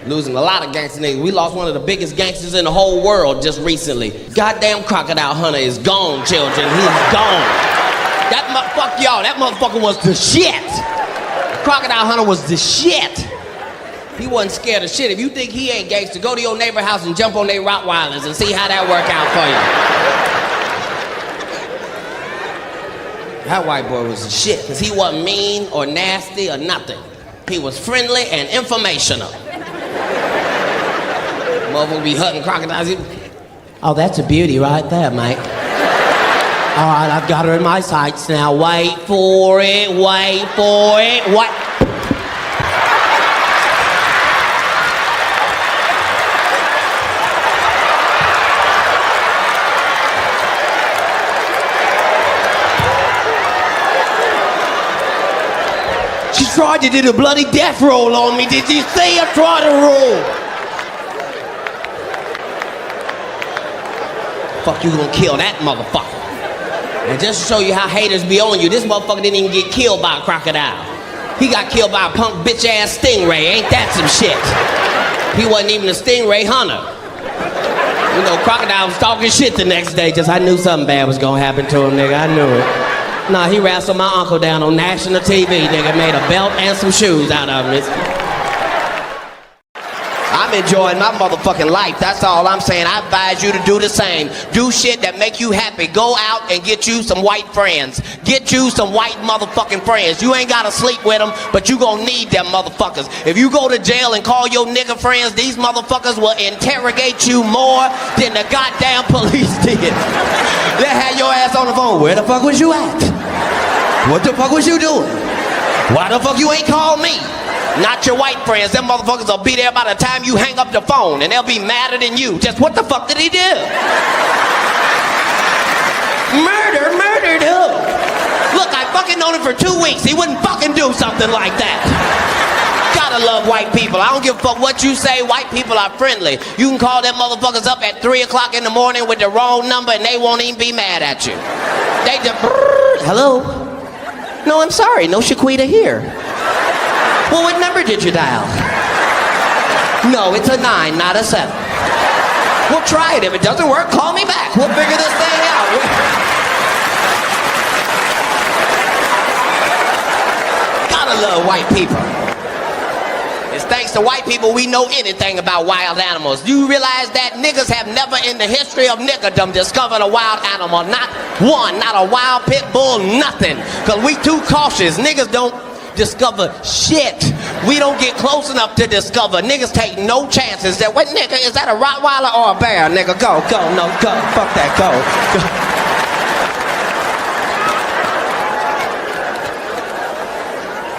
Losing a lot of gangster niggas. We lost one of the biggest gangsters in the whole world just recently. Goddamn Crocodile Hunter is gone, children. He's gone. That fuck y'all, that motherfucker was the shit. Crocodile Hunter was the shit. He wasn't scared of shit. If you think he ain't gangster, go to your neighbor house and jump on their Rottweilers and see how that work out for you. That white boy was the shit, because he wasn't mean or nasty or nothing. He was friendly and informational. Motherfucker be hunting crocodiles. Oh, that's a beauty right there, mate. All right, I've got her in my sights now. Wait for it, wait for it, what? She tried to do the bloody death roll on me. Did you see her try to roll? Fuck, you gonna kill that motherfucker. And just to show you how haters be on you, this motherfucker didn't even get killed by a crocodile. He got killed by a punk bitch ass stingray. Ain't that some shit? He wasn't even a stingray hunter. You know, crocodile was talking shit the next day. Just I knew something bad was gonna happen to him, nigga. I knew it. Nah, he wrestled my uncle down on national TV, nigga. Made a belt and some shoes out of him. I'm enjoying my motherfucking life. That's all I'm saying. I advise you to do the same. Do shit that make you happy. Go out and get you some white friends. Get you some white motherfucking friends. You ain't gotta sleep with them, but you gonna need them motherfuckers. If you go to jail and call your nigga friends, these motherfuckers will interrogate you more than the goddamn police did. They had your ass on the phone. Where the fuck was you at? What the fuck was you doing? Why the fuck you ain't called me? Not your white friends. Them motherfuckers will be there by the time you hang up the phone, and they'll be madder than you. Just what the fuck did he do? Murdered who? Look, I fucking known him for 2 weeks. He wouldn't fucking do something like that. Gotta love white people. I don't give a fuck what you say. White people are friendly. You can call them motherfuckers up at 3 o'clock in the morning with the wrong number, and they won't even be mad at you. They just, hello? No, I'm sorry. No Shaquita here. Well, what number did you dial? No, it's a 9, not a 7. We'll try it. If it doesn't work, call me back. We'll figure this thing out. Gotta love white people. It's thanks to white people we know anything about wild animals. Do you realize that niggas have never in the history of niggerdom discovered a wild animal? Not one, not a wild pit bull, nothing. Because we too cautious. Niggas don't discover shit. We don't get close enough to discover. Niggas take no chances. That what nigga, is that a Rottweiler or a bear? Nigga, go, no, go, fuck that, go.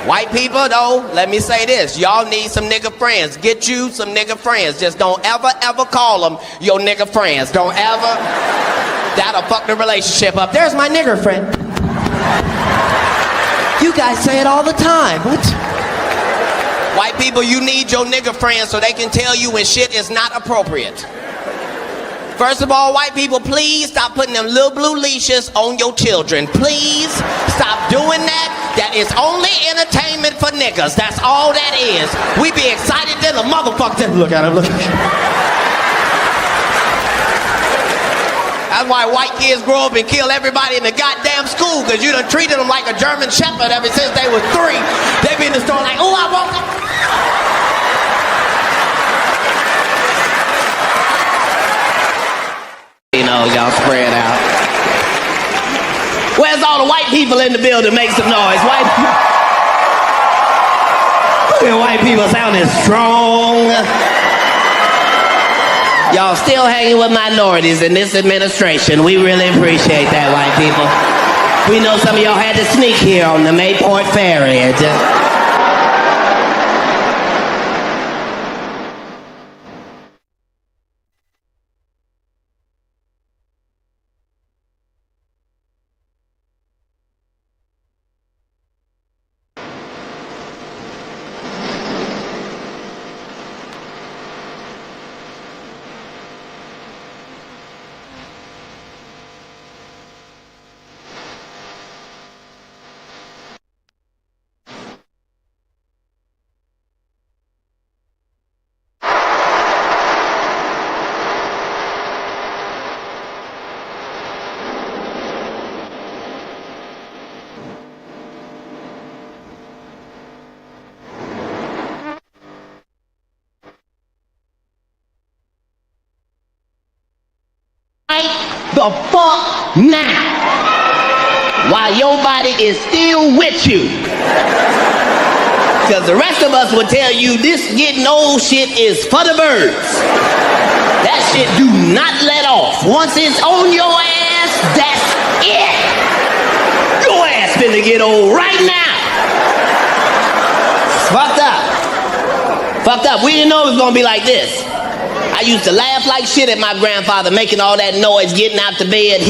White people, though, let me say this. Y'all need some nigga friends. Get you some nigga friends. Just don't ever call them your nigga friends. Don't ever. That'll fuck the relationship up. There's my nigger friend. You guys say it all the time. What? White people, you need your nigga friends so they can tell you when shit is not appropriate. First of all, white people, please stop putting them little blue leashes on your children. Please stop doing that. That is only entertainment for niggas. That's all that is. We be excited to the motherfucker. Look at him, look. That's why white kids grow up and kill everybody in the goddamn school, because you done treated them like a German shepherd ever since they was 3. They be in the store like, oh, I want them. You know, y'all spread out. Where's all the white people in the building? Make some noise. White people sounding strong. Y'all still hanging with minorities in this administration. We really appreciate that, white people. We know some of y'all had to sneak here on the Mayport Ferry. the fuck now while your body is still with you. Because the rest of us would tell you this getting old shit is for the birds. That shit do not let off. Once it's on your ass, that's it. Your ass finna get old right now. It's fucked up. Fucked up. We didn't know it was gonna be like this. I used to laugh like shit at my grandfather making all that noise getting out the bed.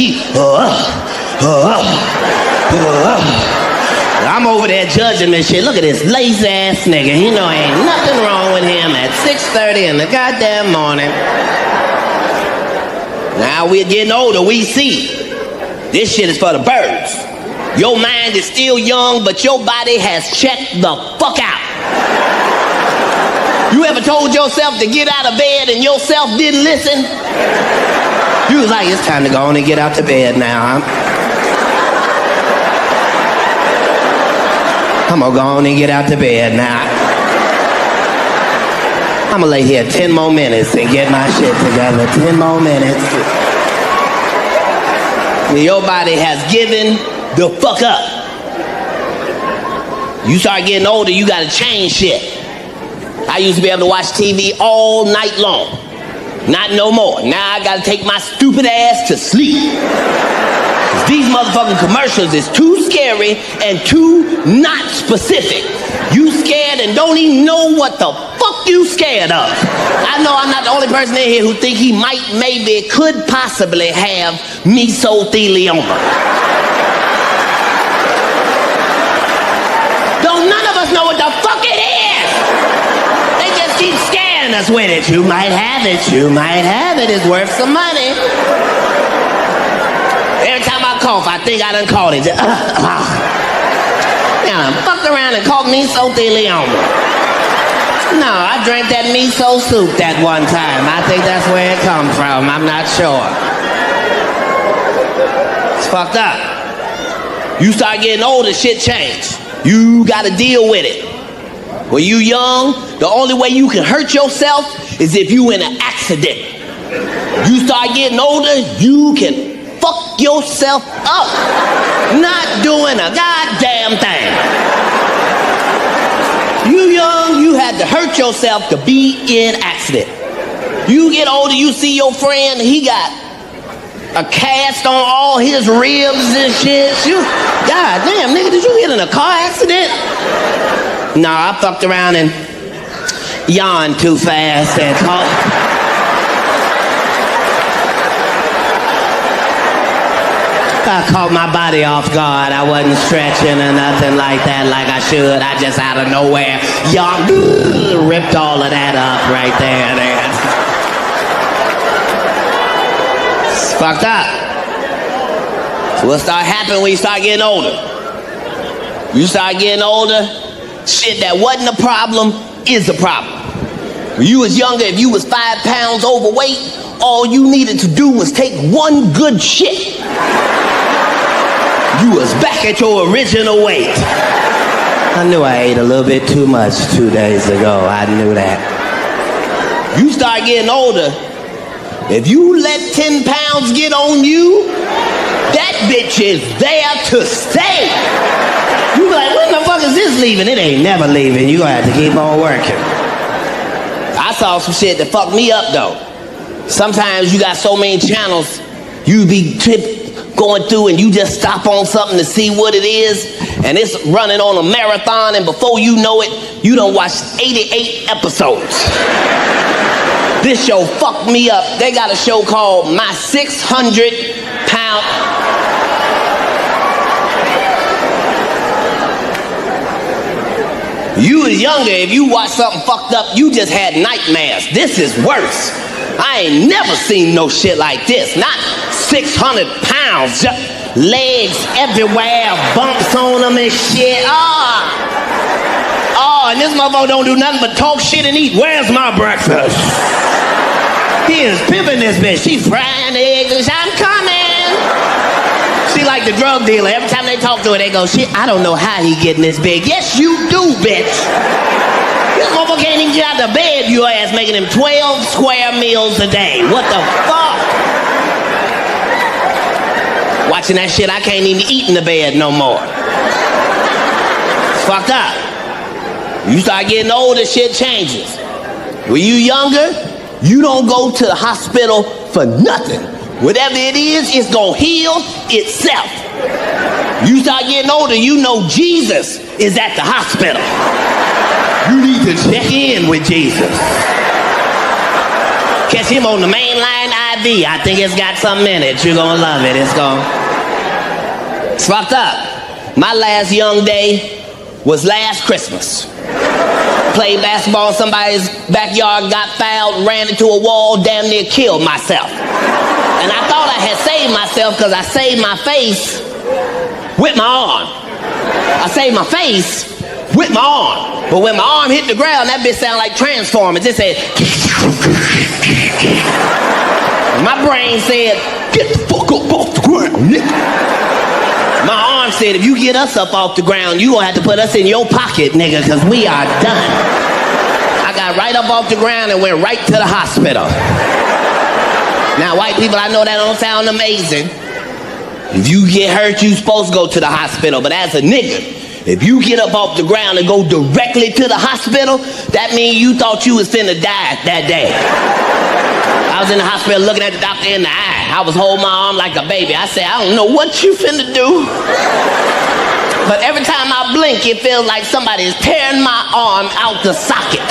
I'm over there judging this shit. Look at this lazy ass nigga. You know ain't nothing wrong with him at 6:30 in the goddamn morning. Now we're getting older, we see. This shit is for the birds. Your mind is still young, but your body has checked the fuck out. You ever told yourself to get out of bed and yourself didn't listen? You was like, it's time to go on and get out to bed now. I'm gonna go on and get out to bed now. I'm gonna lay here 10 more minutes and get my shit together. 10 more minutes. Your body has given the fuck up. You start getting older, you gotta change shit. I used to be able to watch TV all night long. Not no more. Now I gotta take my stupid ass to sleep. These motherfucking commercials is too scary and too not specific. You scared and don't even know what the fuck you scared of. I know I'm not the only person in here who think he could possibly have mesothelioma. Don't none of us know what the fuck it is. They just keep scaring us with it. You might have it. You might have it. It's worth some money. Every time I cough, I think I done caught it. And I fucked around and caught mesothelioma. No, I drank that miso soup that one time. I think that's where it comes from. I'm not sure. It's fucked up. You start getting older, shit change. You gotta deal with it. When you young, the only way you can hurt yourself is if you in an accident. You start getting older, you can fuck yourself up not doing a goddamn thing. You young, you had to hurt yourself to be in accident. You get older, you see your friend, he got a cast on all his ribs and shit. Goddamn, nigga, did you get in a car accident? Nah, I fucked around and yawned too fast and I caught my body off guard. I wasn't stretching or nothing like that like I should. I just out of nowhere, ripped all of that up right there. It's fucked up. So what start happening when you start getting older? You start getting older, shit that wasn't a problem is a problem. When you was younger, if you was 5 pounds overweight, all you needed to do was take one good shit. You was back at your original weight. I knew I ate a little bit too much 2 days ago. I knew that. You start getting older. If you let 10 pounds get on you, that bitch is there to stay. You be like, when the fuck is this leaving? It ain't never leaving. You gonna have to keep on working. I saw some shit that fucked me up though. Sometimes you got so many channels, you be going through and you just stop on something to see what it is, and it's running on a marathon, and before you know it, you done watched 88 episodes. This show fucked me up. They got a show called My 600-Pound... You was younger, if you watched something fucked up, you just had nightmares. This is worse. I ain't never seen no shit like this. Not 600 pounds, just legs everywhere, bumps on them and shit. And this motherfucker don't do nothing but talk shit and eat. Where's my breakfast? He is pimping this bitch. She frying eggs and I'm coming. She like the drug dealer. Every time they talk to her, they go, shit, I don't know how he getting this big. Yes, you do, bitch. This motherfucker can't even get out of bed, your ass making him 12 square meals a day. What the fuck? Watching that shit, I can't even eat in the bed no more. It's fucked up. You start getting older, shit changes. When you younger, you don't go to the hospital for nothing. Whatever it is, it's gonna heal itself. You start getting older, you know Jesus is at the hospital. You need to check in with Jesus. Catch him on the mainline IV. I think it's got something in it. You're gonna love it. It's fucked up. My last young day was last Christmas. Played basketball in somebody's backyard, got fouled, ran into a wall, damn near killed myself. And I thought I had saved myself because I saved my face with my arm. I saved my face with my arm. But when my arm hit the ground, that bitch sounded like Transformers. It said, my brain said, get the fuck up off the ground, nigga. My arm said, if you get us up off the ground, you gonna have to put us in your pocket, nigga, because we are done. I got right up off the ground and went right to the hospital. Now, white people, I know that don't sound amazing. If you get hurt, you supposed to go to the hospital. But as a nigga, if you get up off the ground and go directly to the hospital, that means you thought you was finna die that day. I was in the hospital looking at the doctor in the eye. I was holding my arm like a baby. I said, I don't know what you finna do. But every time I blink, it feels like somebody is tearing my arm out the socket.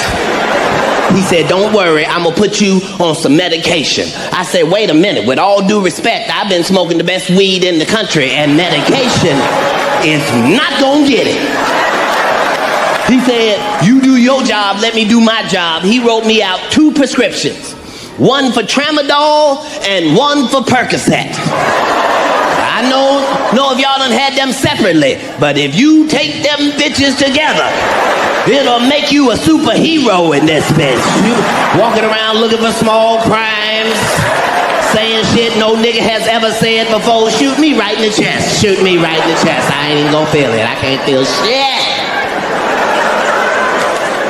He said, don't worry, I'm gonna put you on some medication. I said, wait a minute, with all due respect, I've been smoking the best weed in the country, and medication is not gonna get it. He said, you do your job, let me do my job. He wrote me out 2 prescriptions. One for Tramadol and one for Percocet. I know if y'all done had them separately, but if you take them bitches together, it'll make you a superhero in this bitch. You walking around looking for small crimes, saying shit no nigga has ever said before. Shoot me right in the chest. Shoot me right in the chest. I ain't even gonna feel it. I can't feel shit.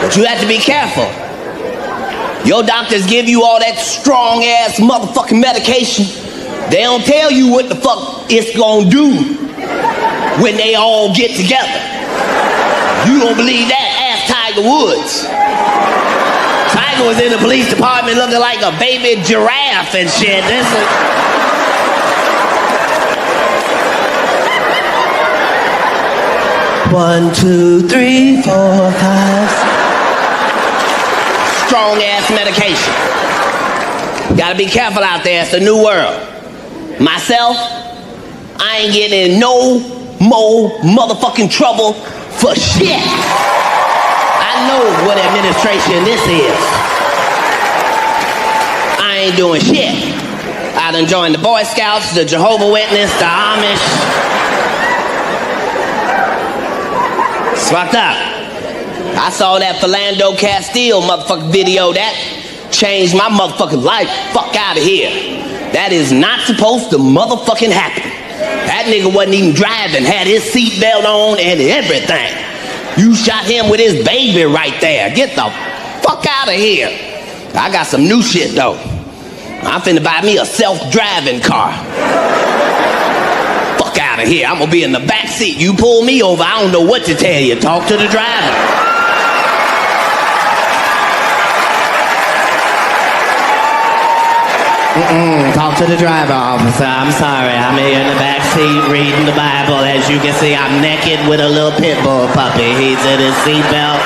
But you have to be careful. Your doctors give you all that strong ass motherfucking medication. They don't tell you what the fuck it's gonna do when they all get together. You don't believe that? Ask Tiger Woods. Tiger was in the police department looking like a baby giraffe and shit. One, two, three, 4, 5. Strong ass medication. Gotta be careful out there. It's a new world. Myself, I ain't getting in no more motherfucking trouble for shit. I know what administration this is. I ain't doing shit. I done joined the Boy Scouts, the Jehovah's Witness, the Amish. It's fucked up. I saw that Philando Castile motherfucking video. That changed my motherfucking life. Fuck out of here. That is not supposed to motherfucking happen. That nigga wasn't even driving, had his seatbelt on and everything. You shot him with his baby right there. Get the fuck out of here. I got some new shit though. I'm finna buy me a self-driving car. Fuck out of here. I'm gonna be in the back seat. You pull me over, I don't know what to tell you. Talk to the driver. Talk to the driver, officer. I'm sorry. I'm here in the back seat reading the Bible. As you can see, I'm naked with a little pit bull puppy. He's in his seatbelt.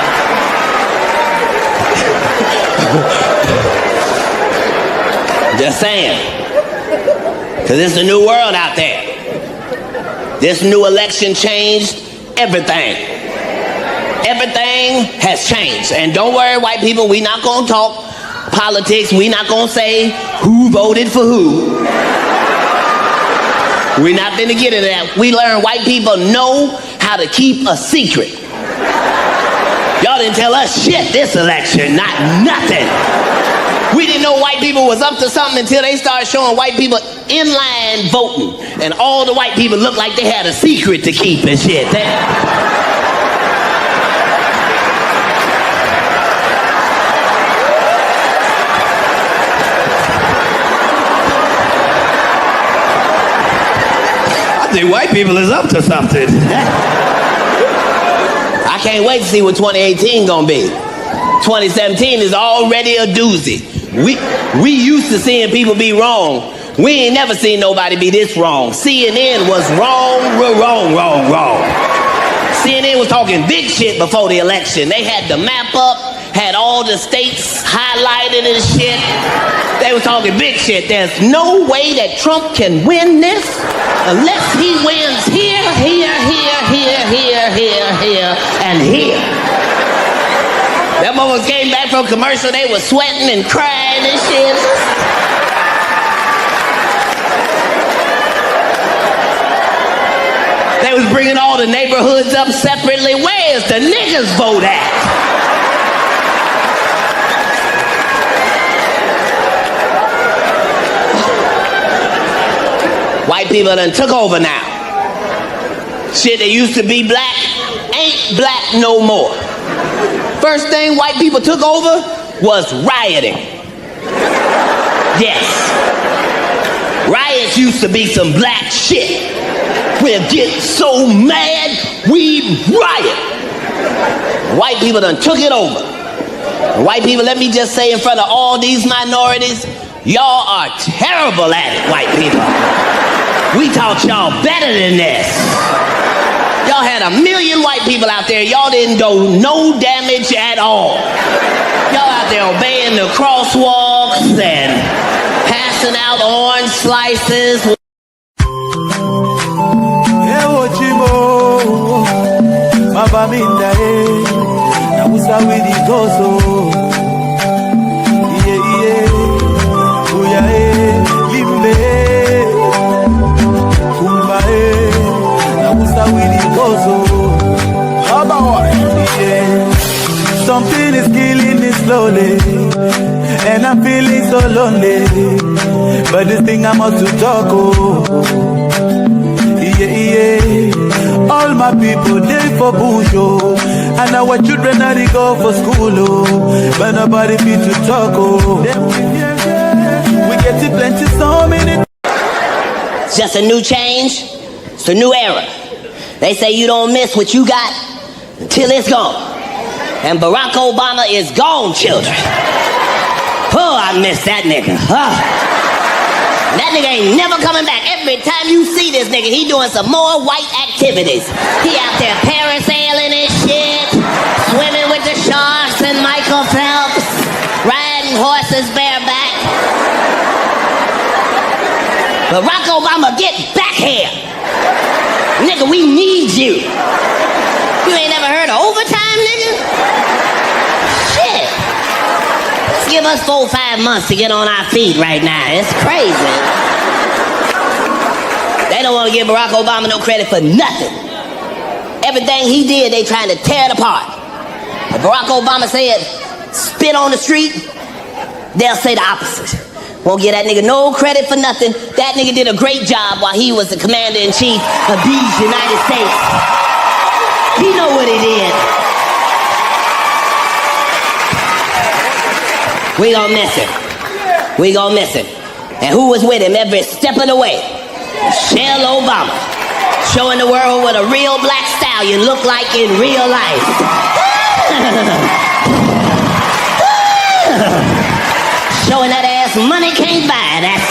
Just saying. Because it's a new world out there. This new election changed everything. Everything has changed. And don't worry, white people, we not going to talk politics. We not gonna say who voted for who. We're not gonna get into that. We learn white people know how to keep a secret. Y'all didn't tell us shit this election, not nothing. We didn't know white people was up to something until they started showing white people in line voting, and all the white people looked like they had a secret to keep and shit. I think white people is up to something. I can't wait to see what 2018 gonna be. 2017 is already a doozy. We used to seeing people be wrong. We ain't never seen nobody be this wrong. CNN was wrong. CNN was talking big shit before the election. They had the map up, had all the states highlighted and shit. They was talking big shit. There's no way that Trump can win this unless he wins here, and here. That motherfuckers came back from commercial, they was sweating and crying and shit. They was bringing all the neighborhoods up separately. Where's the niggas vote at? White people done took over now. Shit that used to be black ain't black no more. First thing white people took over was rioting. Yes. Riots used to be some black shit. We'll get so mad, we riot. White people done took it over. White people, let me just say in front of all these minorities, y'all are terrible at it, white people. We taught y'all better than this. Y'all had 1 million white people out there. Y'all didn't do no damage at all. Y'all out there obeying the crosswalks and passing out orange slices. Something is killing me slowly, and I'm feeling so lonely. But this thing I must to talk, oh. All my people, they for bush, oh. And our children are they go for school, oh. But nobody fit to talk, oh. We get it plenty, so many. It's just a new change. It's a new era. They say you don't miss what you got until it's gone. And Barack Obama is gone, children. Oh, I miss that nigga. Oh. That nigga ain't never coming back. Every time you see this nigga, he doing some more white activities. He out there parasailing and shit, swimming with the sharks and Michael Phelps, riding horses bareback. Barack Obama, get back here. Nigga, we need you. You ain't never heard of overtime, nigga? Shit. Let's give us 4 or 5 months to get on our feet right now. It's crazy. They don't want to give Barack Obama no credit for nothing. Everything he did, they trying to tear it apart. If Barack Obama said, spit on the street, they'll say the opposite. Won't give that nigga no credit for nothing. That nigga did a great job while he was the commander-in-chief of these United States. He know what he did. We gon' miss him. We gon' miss him. And who was with him every step of the way? Michelle Obama. Showing the world what a real black stallion look like in real life. Showing that ass money can't buy. That's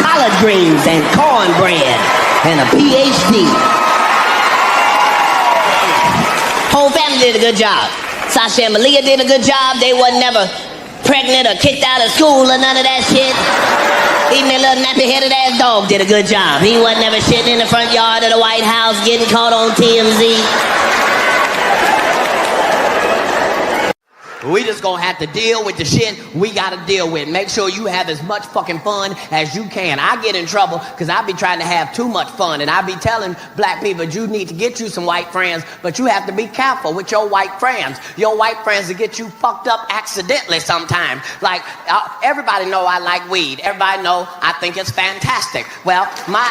collard greens and cornbread and a PhD. Whole family did a good job. Sasha and Malia did a good job. They wasn't never pregnant or kicked out of school or none of that shit. Even their little nappy-headed ass dog did a good job. He wasn't never shitting in the front yard of the White House getting caught on TMZ. We just gonna have to deal with the shit we gotta deal with. Make sure you have as much fucking fun as you can. I get in trouble because I be trying to have too much fun, and I be telling black people, you need to get you some white friends, but you have to be careful with your white friends. Your white friends will get you fucked up accidentally sometimes. Like, everybody know I like weed. Everybody know I think it's fantastic. Well, my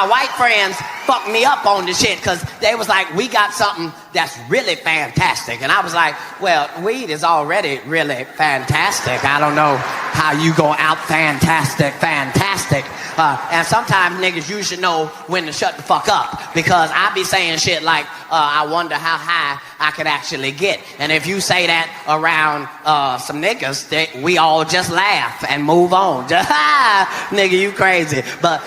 white friends fucked me up on the shit because they was like, we got something that's really fantastic. And I was like, well, weed is already really fantastic. I don't know how you go out fantastic. And sometimes niggas, you should know when to shut the fuck up because I be saying shit like, I wonder how high I could actually get. And if you say that around some niggas, we all just laugh and move on. Just, nigga, you crazy. But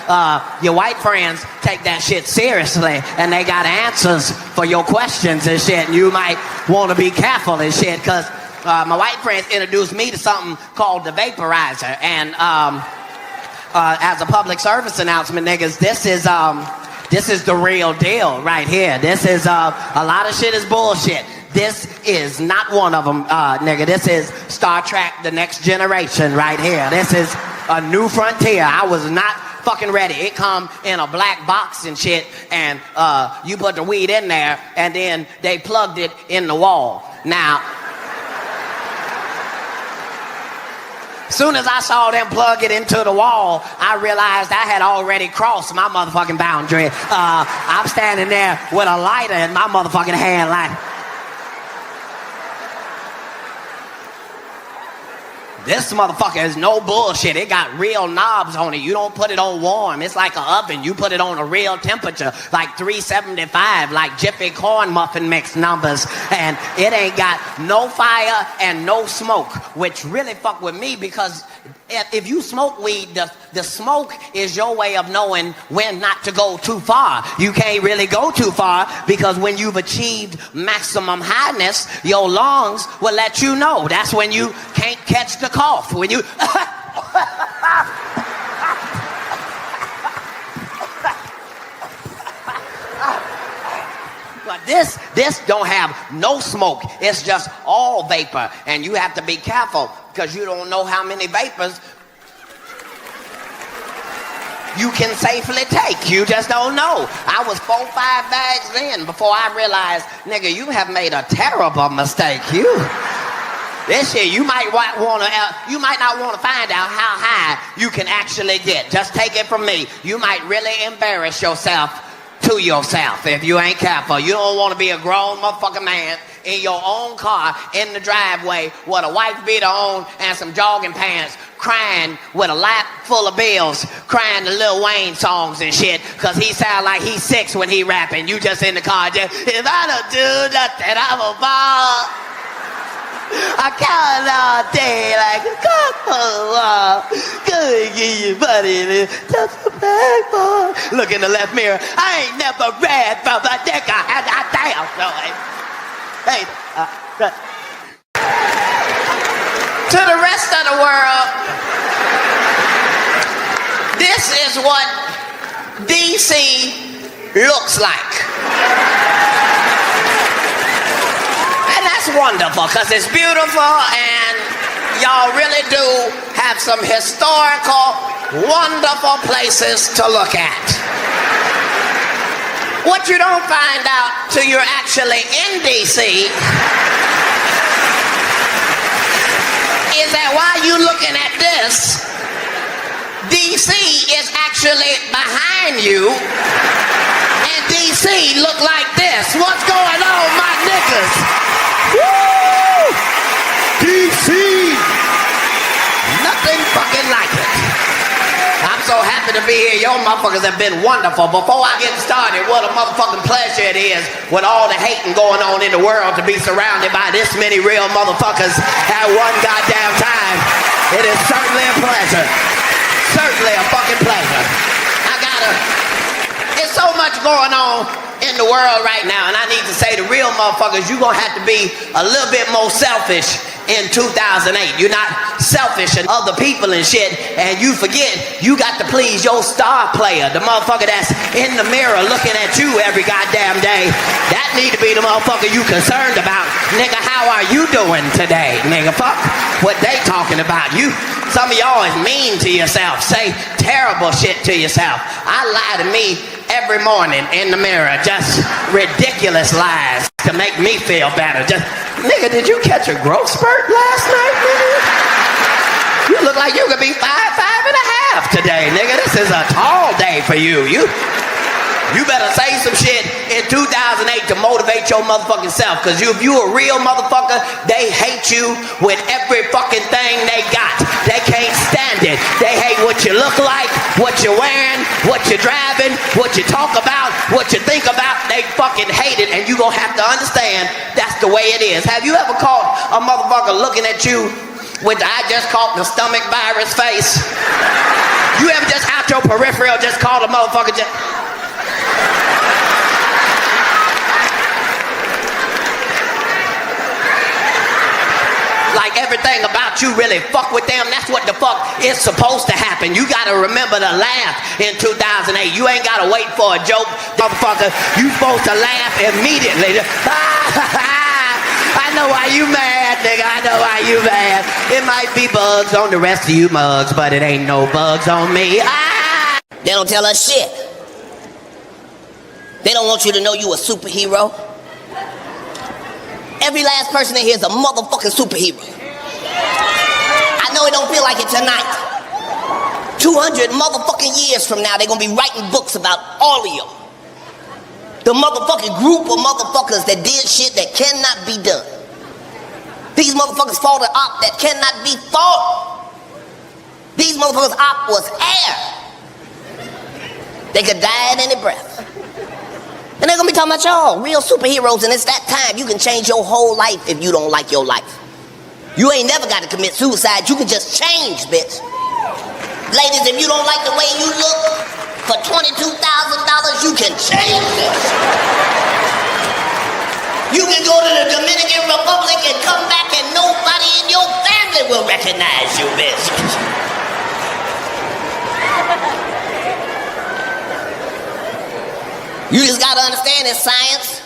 your white friends take that shit seriously and they got answers for your questions and shit. And you might want to be careful and shit because my white friends introduced me to something called the vaporizer. And as a public service announcement, niggas, this is the real deal right here. This is a lot of shit is bullshit. This is not one of them, nigga. This is Star Trek: The Next Generation right here. This is a new frontier. I was not fucking ready. It come in a black box and shit, and you put the weed in there, and then they plugged it in the wall. Now, soon as I saw them plug it into the wall, I realized I had already crossed my motherfucking boundary. I'm standing there with a lighter in my motherfucking hand like, this motherfucker is no bullshit. It got real knobs on it. You don't put it on warm. It's like an oven. You put it on a real temperature, like 375, like Jiffy corn muffin mix numbers. And it ain't got no fire and no smoke, which really fuck with me because if you smoke weed, the smoke is your way of knowing when not to go too far. You can't really go too far because when you've achieved maximum highness, your lungs will let you know. That's when you can't catch the cough. When you... But this don't have no smoke. It's just all vapor. And you have to be careful because you don't know how many vapors you can safely take. You just don't know. I was 4-5 bags in before I realized, nigga, you have made a terrible mistake. This shit, you might not want to find out how high you can actually get. Just take it from me. You might really embarrass yourself to yourself if you ain't careful. You don't want to be a grown motherfucking man in your own car in the driveway with a wife beater on and some jogging pants, crying with a lap full of bills, crying to Lil Wayne songs and shit because he sound like he's 6 when he rapping. You just in the car just, if I don't do nothing, I'm a ball. I count all day like a couple. Good, give you money, just a bag boy. Look in the left mirror. I ain't never read from a nigga. Damn. No, hey. To the rest of the world, this is what DC looks like. And that's wonderful because it's beautiful and y'all really do have some historical, wonderful places to look at. What you don't find out till you're actually in DC is that while you're looking at this, DC is actually behind you and DC look like this. What's going on, my niggas? Woo! DC! Nothing fucking like it. I'm so happy to be here. Y'all motherfuckers have been wonderful. Before I get started, what a motherfucking pleasure it is with all the hating going on in the world to be surrounded by this many real motherfuckers at one goddamn time. It is certainly a pleasure. Certainly a fucking pleasure. There's so much going on in the world right now, and I need to say the real motherfuckers, you're gonna have to be a little bit more selfish in 2008. You're not selfish and other people and shit, and you forget you got to please your star player, the motherfucker that's in the mirror looking at you every goddamn day. That need to be the motherfucker you concerned about. Nigga, how are you doing today? Nigga, fuck what they talking about. Some of y'all is mean to yourself, say terrible shit to yourself. I lie to me every morning in the mirror, just ridiculous lies to make me feel better. Just, nigga, did you catch a growth spurt last night, nigga? You look like you could be 5'5.5" today, nigga. This is a tall day for you. You better say some shit in 2008 to motivate your motherfucking self. Cause if you a real motherfucker, they hate you with every fucking thing they got. They can't stand it. They hate what you look like, what you're wearing, what you're driving, what you talk about, what you think about. They fucking hate it, and you gonna have to understand that's the way it is. Have you ever caught a motherfucker looking at you with the I just caught the stomach virus face? You ever just out your peripheral just called a motherfucker just... Like everything about you really fuck with them. That's what the fuck is supposed to happen. You gotta remember to laugh in 2008. You ain't gotta wait for a joke, motherfucker. You supposed to laugh immediately. I know why you mad, nigga. I know why you mad. It might be bugs on the rest of you mugs, but it ain't no bugs on me. They don't tell us shit. They don't want you to know you a superhero. Every last person in here is a motherfucking superhero. I know it don't feel like it tonight. 200 motherfucking years from now, they're gonna be writing books about all of you. The motherfucking group of motherfuckers that did shit that cannot be done. These motherfuckers fought an op that cannot be fought. These motherfuckers' op was air. They could die at any breath. And they're gonna be talking about y'all, real superheroes, and it's that time. You can change your whole life if you don't like your life. You ain't never got to commit suicide. You can just change, bitch. Ladies, if you don't like the way you look, for $22,000, you can change this. You can go to the Dominican Republic and come back and nobody in your family will recognize you, bitch. You just gotta understand it's science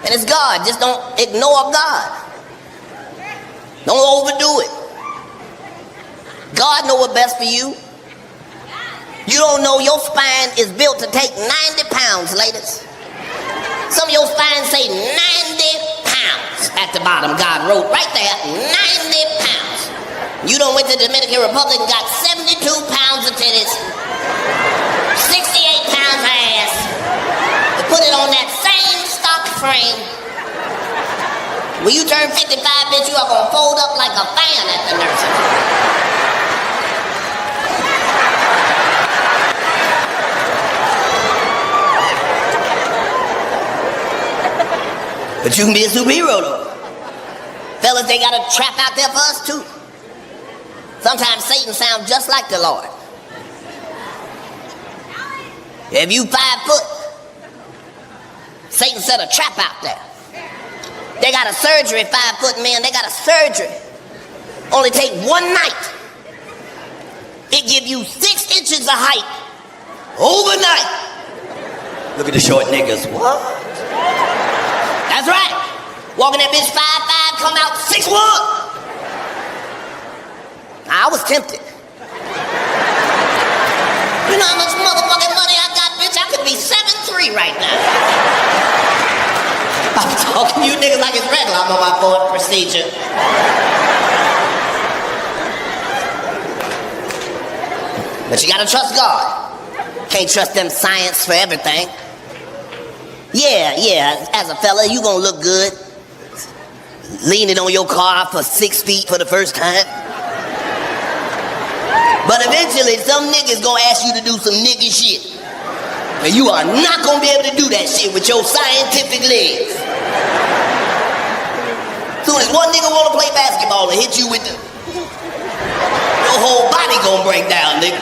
and it's God. Just don't ignore God. Don't overdo it. God know what's best for you. You don't know your spine is built to take 90 pounds, ladies. Some of your spine say 90 pounds at the bottom. God wrote right there, 90 pounds. You done went to the Dominican Republic and got 72 pounds of titties, 68 pounds of ass. Put it on that same stock frame. When you turn 55, bitch, you are gonna fold up like a fan at the nursing home. But you can be a superhero though. Fellas, they got a trap out there for us too. Sometimes Satan sounds just like the Lord. If you 5 foot, Satan set a trap out there. They got a surgery, 5 foot men, they got a surgery. Only take 1 night. It give you 6 inches of height overnight. Look at the short niggas. What? That's right. Walking that bitch 5'5", come out 6'1". I was tempted. You know how much motherfucking money I got, bitch? I could be 7'3" right now. I'm talking to you niggas like it's regular. I'm on my 4th procedure. But you gotta trust God. Can't trust them science for everything. Yeah, as a fella, you gonna look good leaning on your car for 6 feet for the first time. But eventually, some niggas gonna ask you to do some nigga shit. And you are not gonna be able to do that shit with your scientific legs. Soon as one nigga wanna play basketball and hit you with the... Your whole body gonna break down, nigga.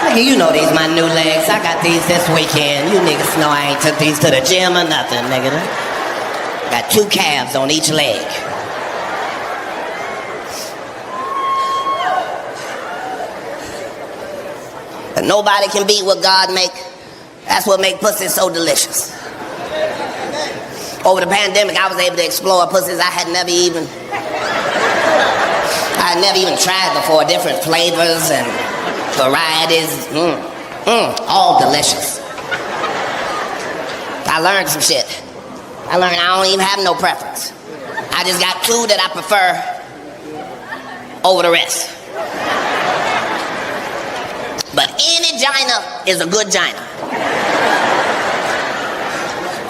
Nigga, you know these my new legs. I got these this weekend. You niggas know I ain't took these to the gym or nothing, nigga. Got 2 calves on each leg. But nobody can beat what God make. That's what make pussy so delicious. Over the pandemic, I was able to explore pussies I had never even tried before. Different flavors and varieties. All delicious. I learned some shit. I learned I don't even have no preference. I just got 2 that I prefer over the rest. But any gina is a good gina.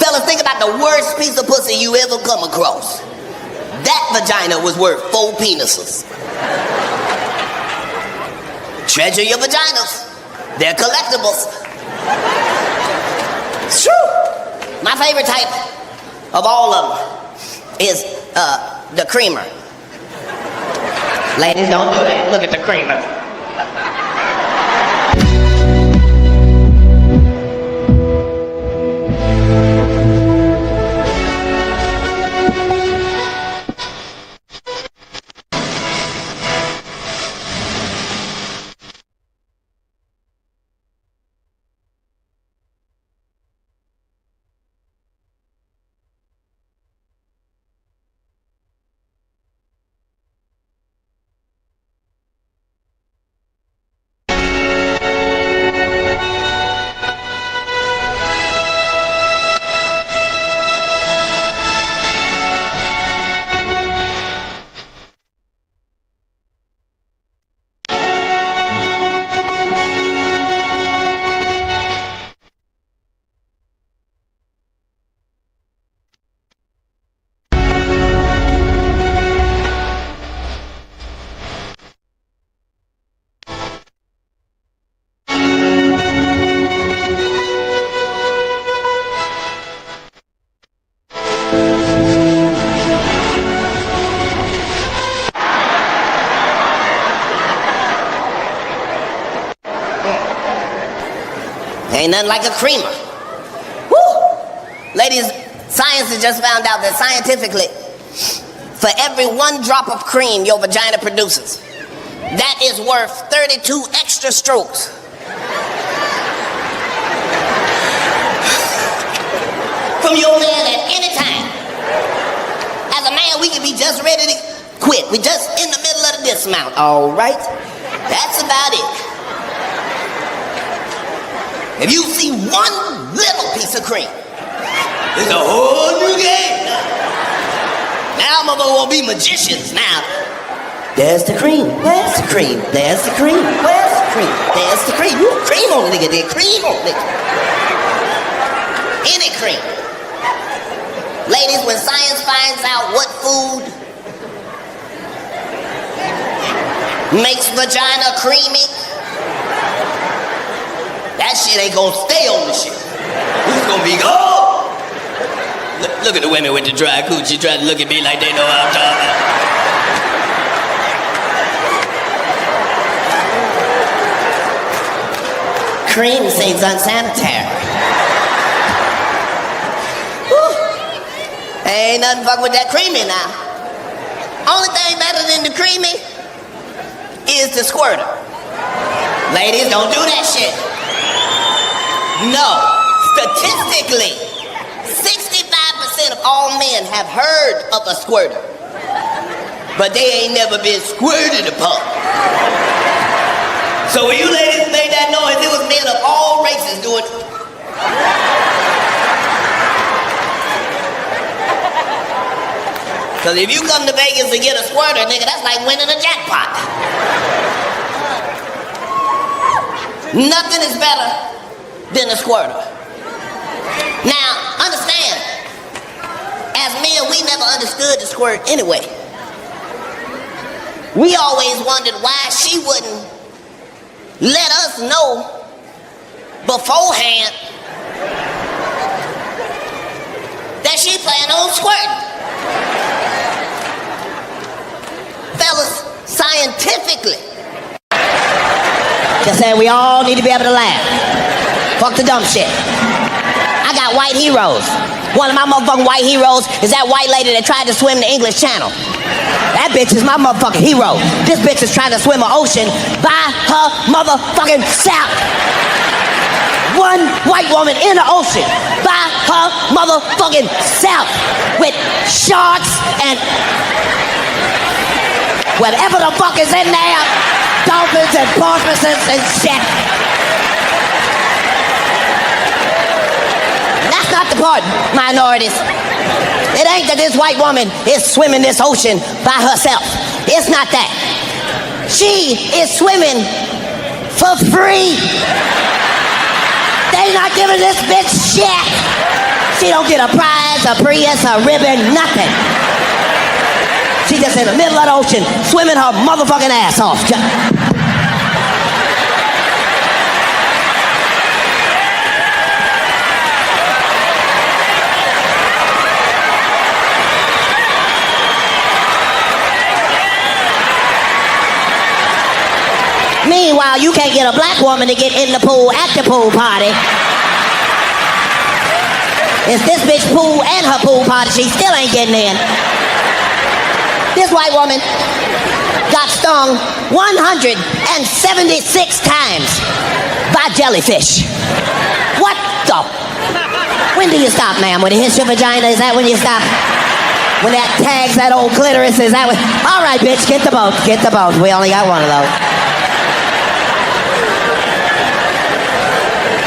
Fellas, think about the worst piece of pussy you ever come across. That vagina was worth 4 penises. Treasure your vaginas. They're collectibles. It's true. My favorite type of all of them is the creamer. Ladies, don't do that. Look at the creamer. Ain't nothing like a creamer. Woo! Ladies, science has just found out that scientifically, for every 1 drop of cream your vagina produces, that is worth 32 extra strokes. From your man at any time. As a man, we can be just ready to quit. We just in the middle of the dismount. All right? That's about it. If you see 1 little piece of cream, it's a whole new game. Now motherfuckers won't be magicians now. There's the cream. Where's the cream? There's the cream. Where's the cream? There's the cream. You cream on the nigga there. Cream on the nigga. Any cream. Ladies, when science finds out what food makes vagina creamy, that shit ain't gonna stay on the shit. It's gonna be gone. Look at the women with the dry coochie trying to look at me like they know what I'm talking about. Cream seems unsanitary. Whew. Ain't nothing fuck with that creamy now. Only thing better than the creamy is the squirter. Ladies, don't do that shit. No, statistically, 65% of all men have heard of a squirter, but they ain't never been squirted upon. So when you ladies made that noise, it was men of all races doing it. Because if you come to Vegas to get a squirter, nigga, that's like winning a jackpot. Nothing is better than a squirter. Now, understand, as men, we never understood the squirt anyway. We always wondered why she wouldn't let us know beforehand that she planned on squirting. Fellas, scientifically, just saying we all need to be able to laugh. Fuck the dumb shit. I got white heroes. One of my motherfucking white heroes is that white lady that tried to swim the English Channel. That bitch is my motherfucking hero. This bitch is trying to swim an ocean by her motherfucking self. One white woman in the ocean by her motherfucking self with sharks and whatever the fuck is in there, dolphins and porpoises and shit. That's not the part, minorities. It ain't that this white woman is swimming this ocean by herself. It's not that. She is swimming for free. They not giving this bitch shit. She don't get a prize, a Prius, a ribbon, nothing. She just in the middle of the ocean, swimming her motherfucking ass off. Meanwhile, you can't get a black woman to get in the pool at the pool party. It's this bitch pool and her pool party. She still ain't getting in. This white woman got stung 176 times by jellyfish. What the? When do you stop, ma'am? When it hits your vagina, is that when you stop? When that tags that old clitoris, is that when? All right, bitch, get the boat. Get the boat. We only got one of those.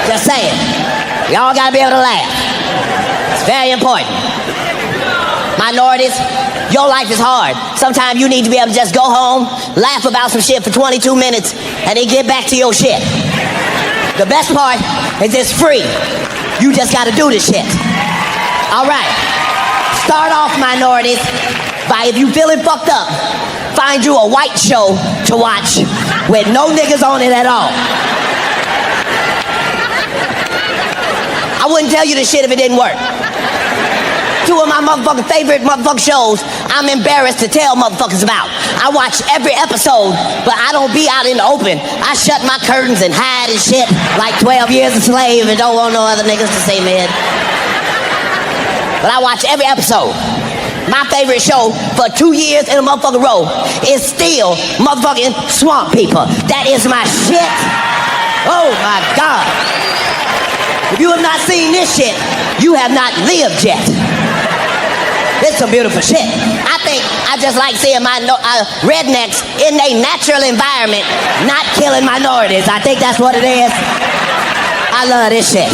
Just saying. Y'all gotta be able to laugh. It's very important. Minorities, your life is hard. Sometimes you need to be able to just go home, laugh about some shit for 22 minutes, and then get back to your shit. The best part is it's free. You just gotta do this shit. All right. Start off, minorities, by if you feeling fucked up, find you a white show to watch with no niggas on it at all. I wouldn't tell you this shit if it didn't work. Two of my motherfucking favorite motherfucking shows I'm embarrassed to tell motherfuckers about. I watch every episode, but I don't be out in the open. I shut my curtains and hide and shit like 12 years a slave and don't want no other niggas to see me in. But I watch every episode. My favorite show for 2 years in a motherfucking row is still motherfucking Swamp People. That is my shit. Oh my God. If you have not seen this shit, you have not lived yet. It's some beautiful shit. I think I just like seeing my rednecks in their natural environment, not killing minorities. I think that's what it is. I love this shit.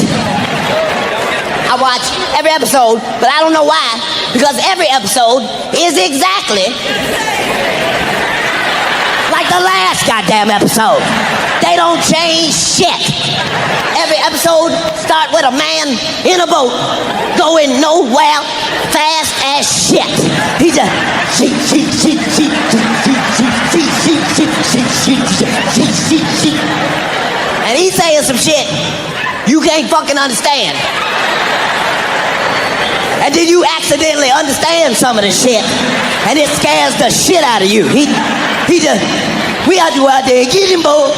I watch every episode, but I don't know why, because every episode is exactly like the last goddamn episode. They don't change shit. Every episode start with a man in a boat going nowhere fast as shit. He just and he's saying some shit you can't fucking understand. And then you accidentally understand some of the shit, and it scares the shit out of you. He just, we got to go out there and get him, boy.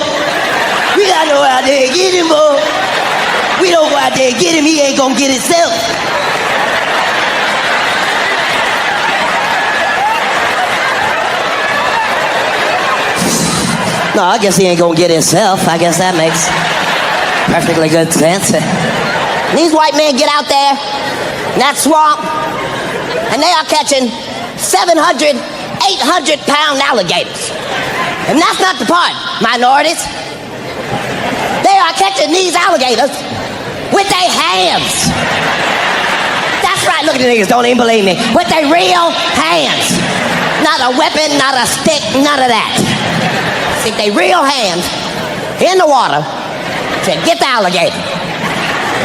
We got to go out there and get him, boy. We don't go out there and get him, he ain't gonna get himself. No, I guess he ain't gonna get himself. I guess that makes perfectly good sense. These white men get out there, that swamp, and they are catching 700, 800-pound alligators. And that's not the part, minorities. They are catching these alligators with their hands. That's right, look at the niggas, don't even believe me. With their real hands. Not a weapon, not a stick, none of that. Stick their real hands in the water to get the alligator.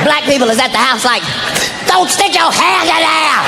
Black people is at the house like, don't stick your hand in there.